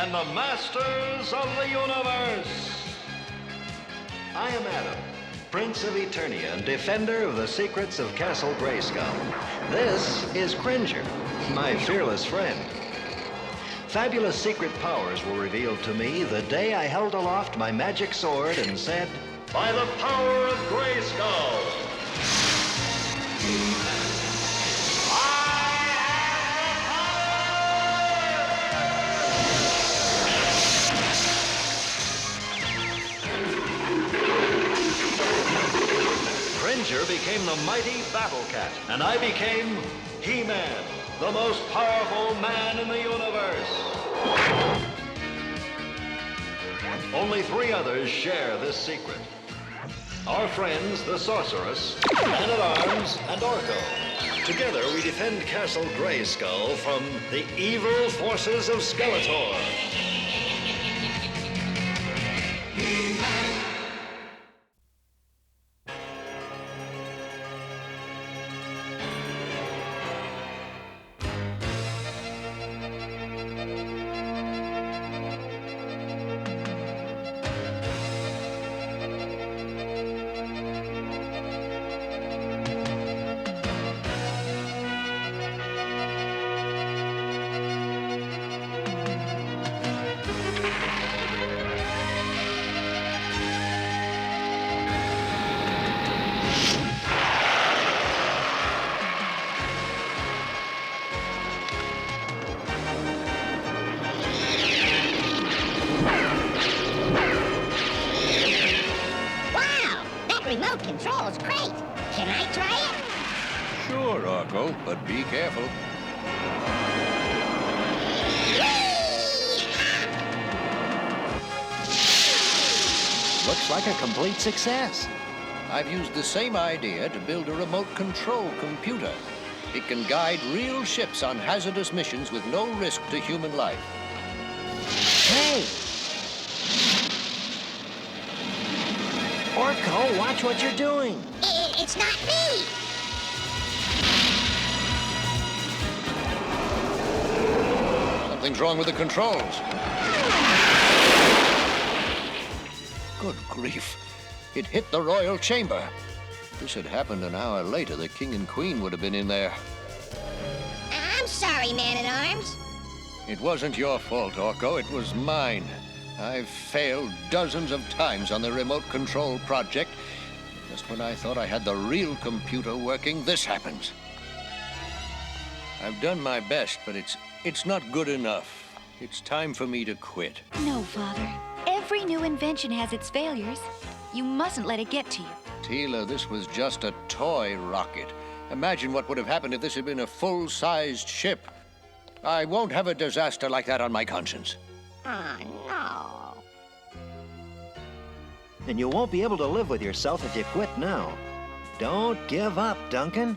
and the masters of the universe. I am Adam, Prince of Eternia and defender of the secrets of Castle Grayskull. This is Cringer, my fearless friend. Fabulous secret powers were revealed to me the day I held aloft my magic sword and said, "By the power of Grayskull, Cringer became the mighty Battle Cat, and I became He-Man, the most powerful man in the universe. Only 3 others share this secret. Our friends, the Sorceress, Man-at-Arms, and Orko. Together, we defend Castle Grayskull from the evil forces of Skeletor. Remote control's great. Can I try it? Sure, Orko, but be careful. Looks like a complete success. I've used the same idea to build a remote control computer. It can guide real ships on hazardous missions with no risk to human life. Hey! Orko, watch what you're doing. It's not me. Something's wrong with the controls. Good grief. It hit the royal chamber. If this had happened an hour later, the king and queen would have been in there. I'm sorry, Man-at-Arms. It wasn't your fault, Orko. It was mine. I've failed dozens of times on the remote control project. Just when I thought I had the real computer working, this happens. I've done my best, but it's not good enough. It's time for me to quit. No, Father. Every new invention has its failures. You mustn't let it get to you. Teela, this was just a toy rocket. Imagine what would have happened if this had been a full-sized ship. I won't have a disaster like that on my conscience. Oh, no. And you won't be able to live with yourself if you quit now. Don't give up, Duncan.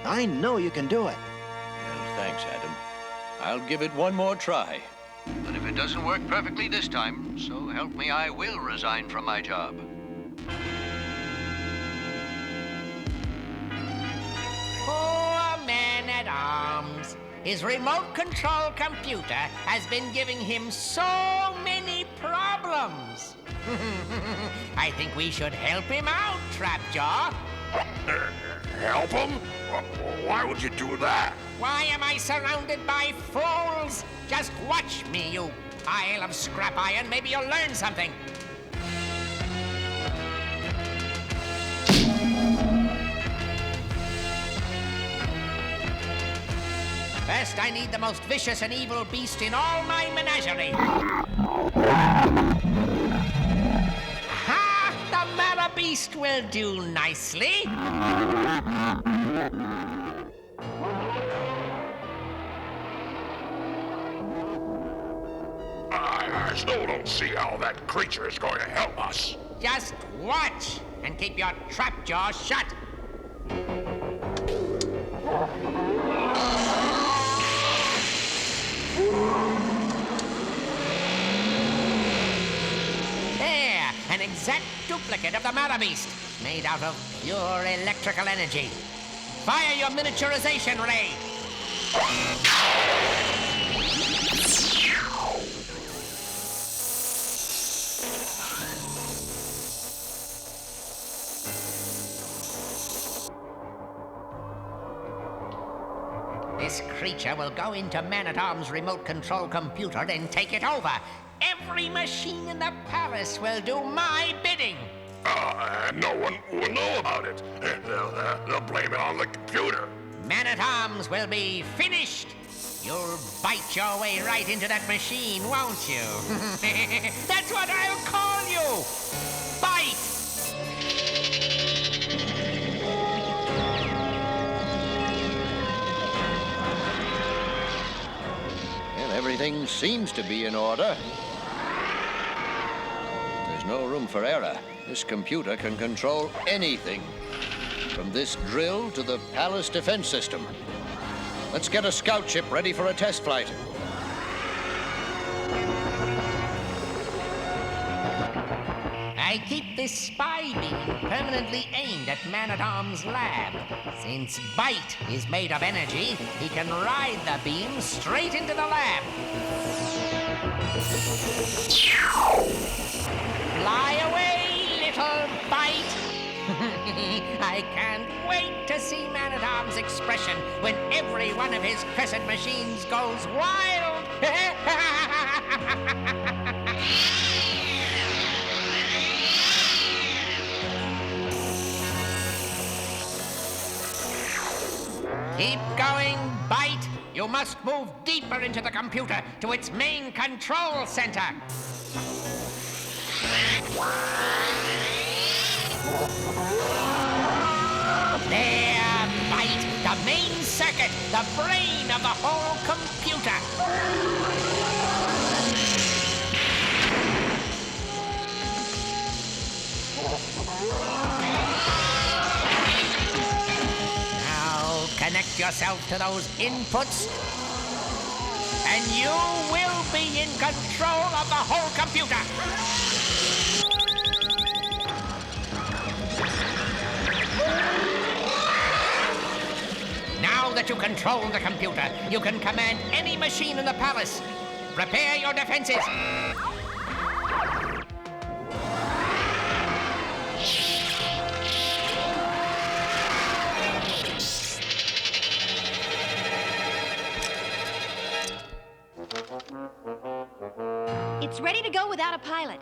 I know you can do it. Well, thanks, Adam. I'll give it one more try. But if it doesn't work perfectly this time, so help me, I will resign from my job. Poor Man-at-Arms. His remote control computer has been giving him so many problems. I think we should help him out, Trapjaw. Help him? Why would you do that? Why am I surrounded by fools? Just watch me, you pile of scrap iron. Maybe you'll learn something. First, I need the most vicious and evil beast in all my menagerie. Ha! The Mara Beast will do nicely. I still don't see how that creature is going to help us. Just watch and keep your trap jaw shut. There, an exact duplicate of the Mara Beast, made out of pure electrical energy. Fire your miniaturization ray. This creature will go into Man-at-Arms' remote control computer and take it over. Every machine in the palace will do my bidding. No one will know about it. They'll blame it on the computer. Man-at-Arms will be finished. You'll bite your way right into that machine, won't you? That's what I'll call you. Bite! Well, everything seems to be in order. There's no room for error. This computer can control anything, from this drill to the palace defense system. Let's get a scout ship ready for a test flight. I keep this spy beam permanently aimed at Man-at-Arms' lab. Since Bite is made of energy, he can ride the beam straight into the lab. Fly away, little Bite! I can't wait to see Man-at-Arms' expression when every one of his crescent machines goes wild! Keep going, Bite! You must move deeper into the computer, to its main control center. There, Bite! The main circuit, the brain of the whole computer. Now, connect yourself to those inputs, and you will be in control of the whole computer. Now that you control the computer, you can command any machine in the palace. Prepare your defenses. It's ready to go without a pilot.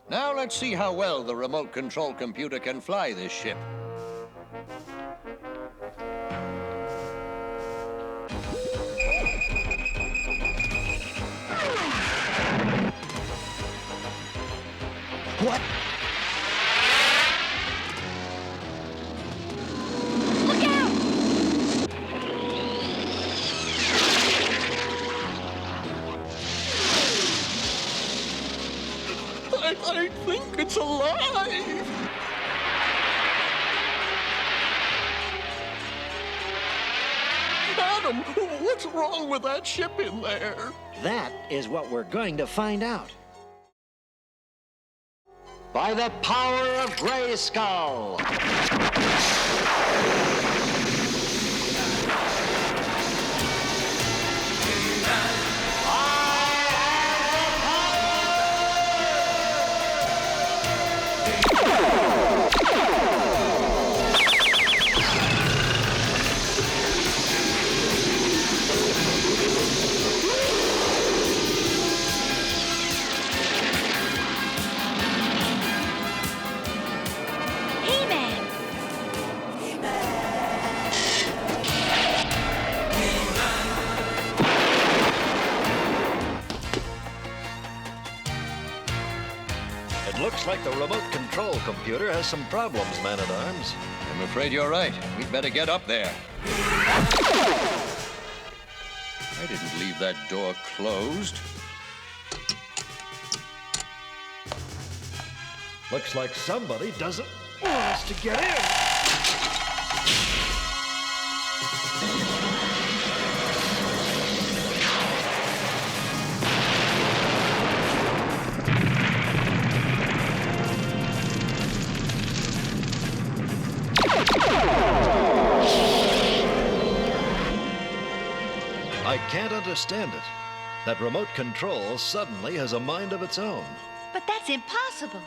Now let's see how well the remote control computer can fly this ship. What? Look out! I think it's alive! Adam, what's wrong with that ship in there? That is what we're going to find out. By the power of Grayskull! Looks like the remote control computer has some problems, Man-at-Arms. I'm afraid you're right. We'd better get up there. I didn't leave that door closed. Looks like somebody doesn't want us to get in. I can't understand it. That remote control suddenly has a mind of its own. But that's impossible.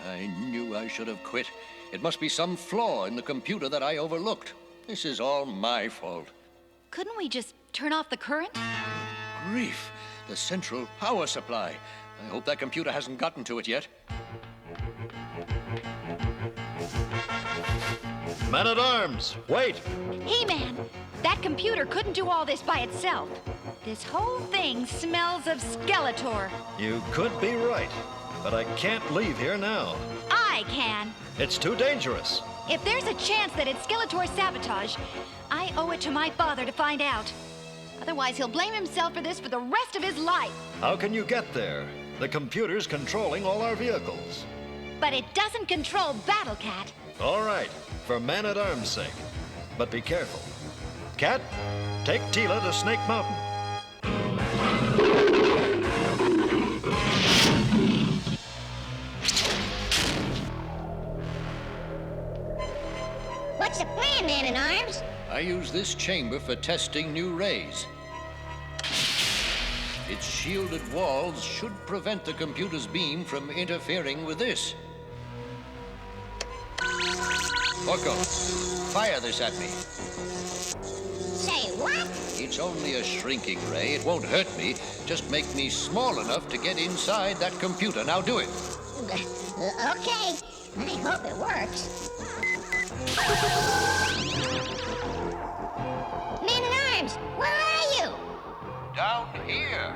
I knew I should have quit. It must be some flaw in the computer that I overlooked. This is all my fault. couldn't we just turn off the current? Grief! The central power supply. I hope that computer hasn't gotten to it yet. Man-at-Arms, wait! He-Man, that computer couldn't do all this by itself. This whole thing smells of Skeletor. You could be right, but I can't leave here now. I can. It's too dangerous. If there's a chance that it's Skeletor's sabotage, I owe it to my father to find out. Otherwise, he'll blame himself for this for the rest of his life. How can you get there? The computer's controlling all our vehicles. But it doesn't control Battle Cat. All right, for Man-at-Arms' sake. But be careful. Cat, take Teela to Snake Mountain. What's the plan, Man-at-Arms? I use this chamber for testing new rays. Its shielded walls should prevent the computer's beam from interfering with this. Orko, fire this at me. Say what? It's only a shrinking ray. It won't hurt me. Just make me small enough to get inside that computer. Now do it. Okay. I hope it works. Man-at-Arms, where are you? Down here.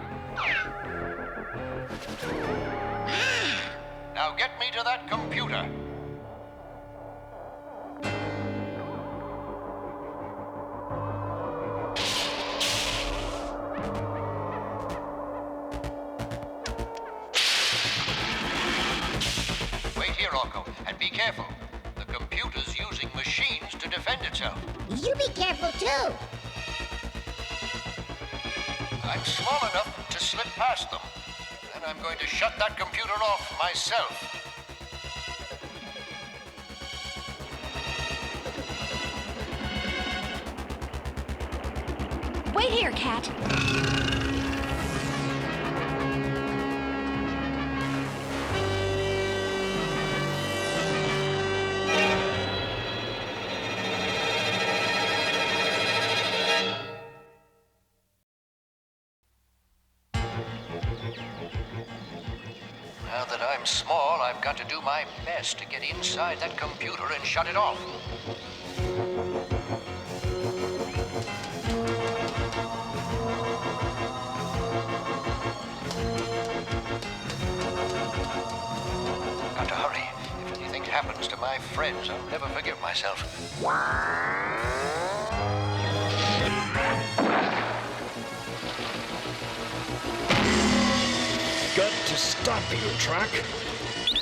Now get me to that computer. Wait here, Orko, and be careful. The computer's using machines to defend itself. You be careful, too. I'm small enough to slip past them. Then I'm going to shut that computer off myself. Wait here, Cat. Now that I'm small, I've got to do my best to get inside that computer and shut it off. Got to hurry. If anything happens to my friends, I'll never forgive myself. Got to stop you, Track.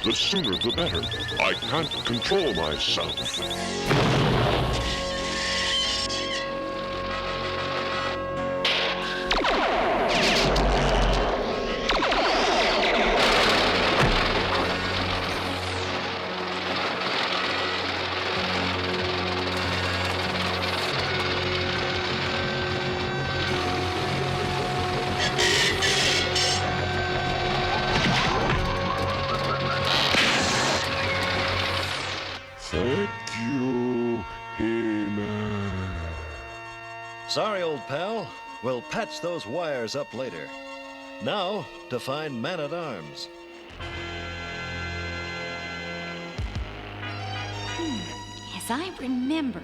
The sooner the better. I can't control myself. Thank you, He-Man. Sorry, old pal. We'll patch those wires up later. Now, to find Man-at-Arms. As I remember,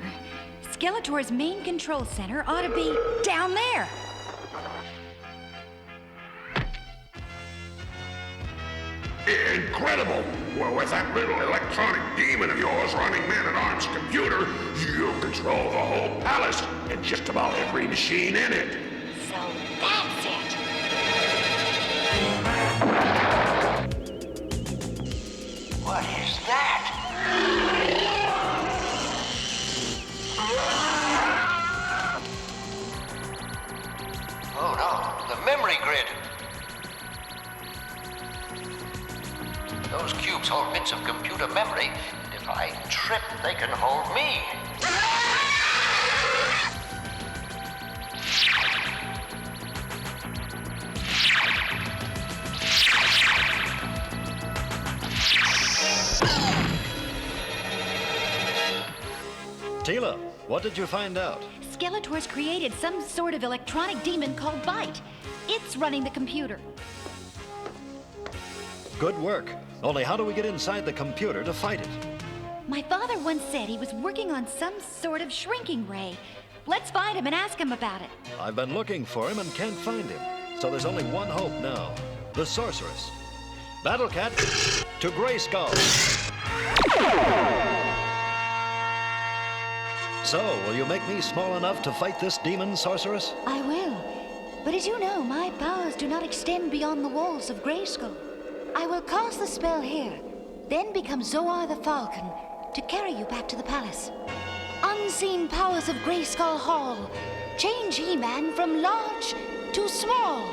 Skeletor's main control center ought to be down there. Incredible! Well, with that little electronic demon of yours running Man-at-Arms' computer, you control the whole palace and just about every machine in it. So that's it. What is that? Oh no, the memory grid. Those cubes hold bits of computer memory, and if I trip, they can hold me. Teela, what did you find out? Skeletor's created some sort of electronic demon called Bite. It's running the computer. Good work. Only how do we get inside the computer to fight it? My father once said he was working on some sort of shrinking ray. Let's find him and ask him about it. I've been looking for him and can't find him. So there's only one hope now. The Sorceress. Battle Cat to Grayskull. So, will you make me small enough to fight this demon, Sorceress? I will. But as you know, my powers do not extend beyond the walls of Grayskull. I will cast the spell here, then become Zoar the Falcon to carry you back to the palace. Unseen powers of Grayskull Hall. Change He-Man from large to small.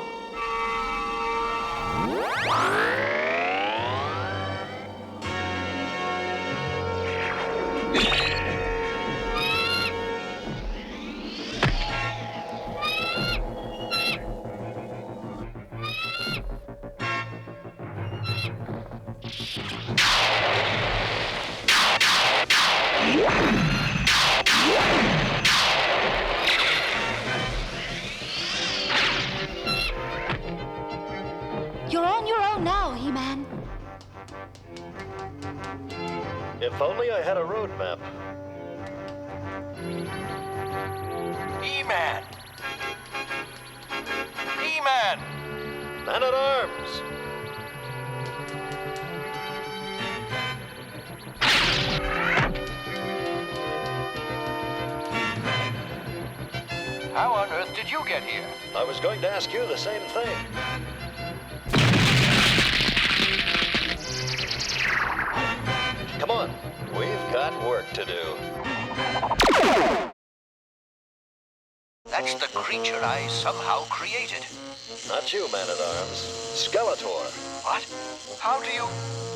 You're on your own now, He-Man. If only I had a road map. He-Man! He-Man! Man-at-Arms! How on earth did you get here? I was going to ask you the same thing. Come on, we've got work to do. That's the creature I somehow created. Not you, Man-at-Arms. Skeletor. What? How do you...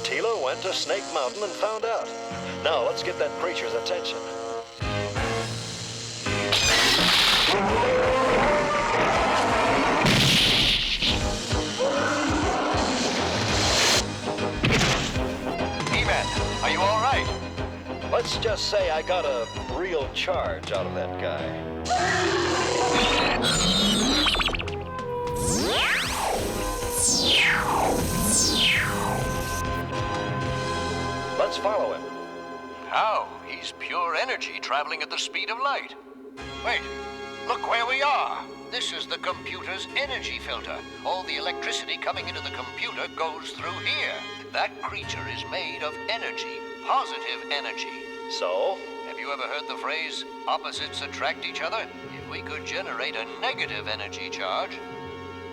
Teela went to Snake Mountain and found out. Now, let's get that creature's attention. He-Man, are you all right? Let's just say I got a real charge out of that guy. Let's follow him. How? He's pure energy traveling at the speed of light. Wait, look where we are. This is the computer's energy filter. All the electricity coming into the computer goes through here. That creature is made of energy, positive energy. So? Have you ever heard the phrase, opposites attract each other? If we could generate a negative energy charge,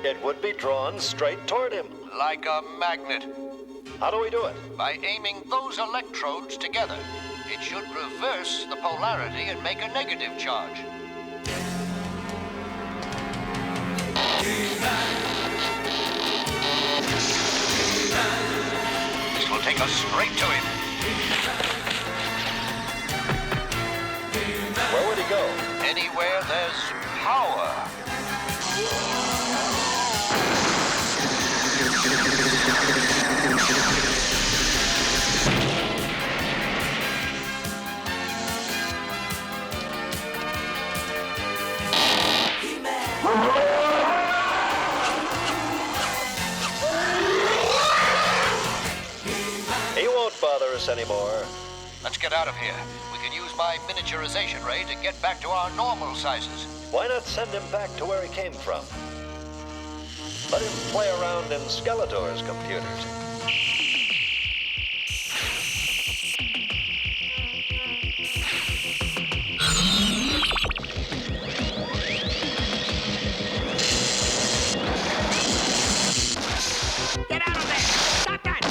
It would be drawn straight toward him. like a magnet, How do we do it? by aiming those electrodes together, it should reverse the polarity and make a negative charge. This will take us straight to him. Where would he go? Anywhere there's power. He won't bother us anymore. Let's get out of here. We can use my miniaturization ray to get back to our normal sizes. Why not send him back to where he came from? Let him play around in Skeletor's computers. Get out of there! Stop that!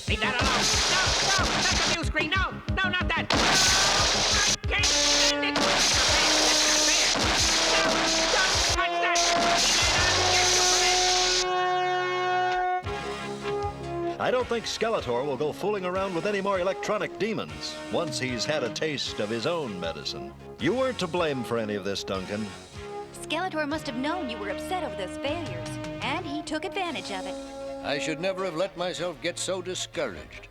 Leave that alone! No! No! That's a view screen! No! No, not that! No! I can't stand it! That's not fair! No! Don't touch that! I don't think Skeletor will go fooling around with any more electronic demons once he's had a taste of his own medicine. You weren't to blame for any of this, Duncan. Skeletor must have known you were upset over those failures, and he took advantage of it. I should never have let myself get so discouraged.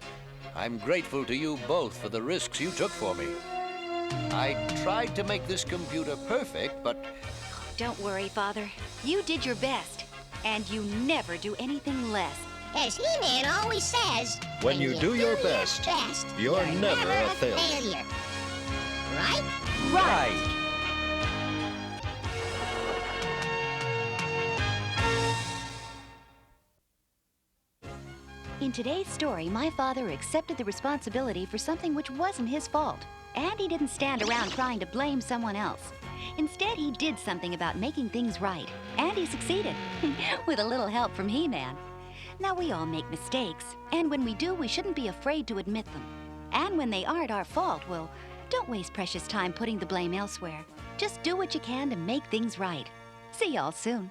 I'm grateful to you both for the risks you took for me. I tried to make this computer perfect, but Don't worry, Father. You did your best, and you never do anything less. As He-Man always says, When you do your best, you're never a failure. Right? Right. In today's story, my father accepted the responsibility for something which wasn't his fault. And he didn't stand around trying to blame someone else. Instead, he did something about making things right. And he succeeded, with a little help from He-Man. Now, we all make mistakes, and when we do, we shouldn't be afraid to admit them. And when they aren't our fault, well, don't waste precious time putting the blame elsewhere. Just do what you can to make things right. See y'all soon.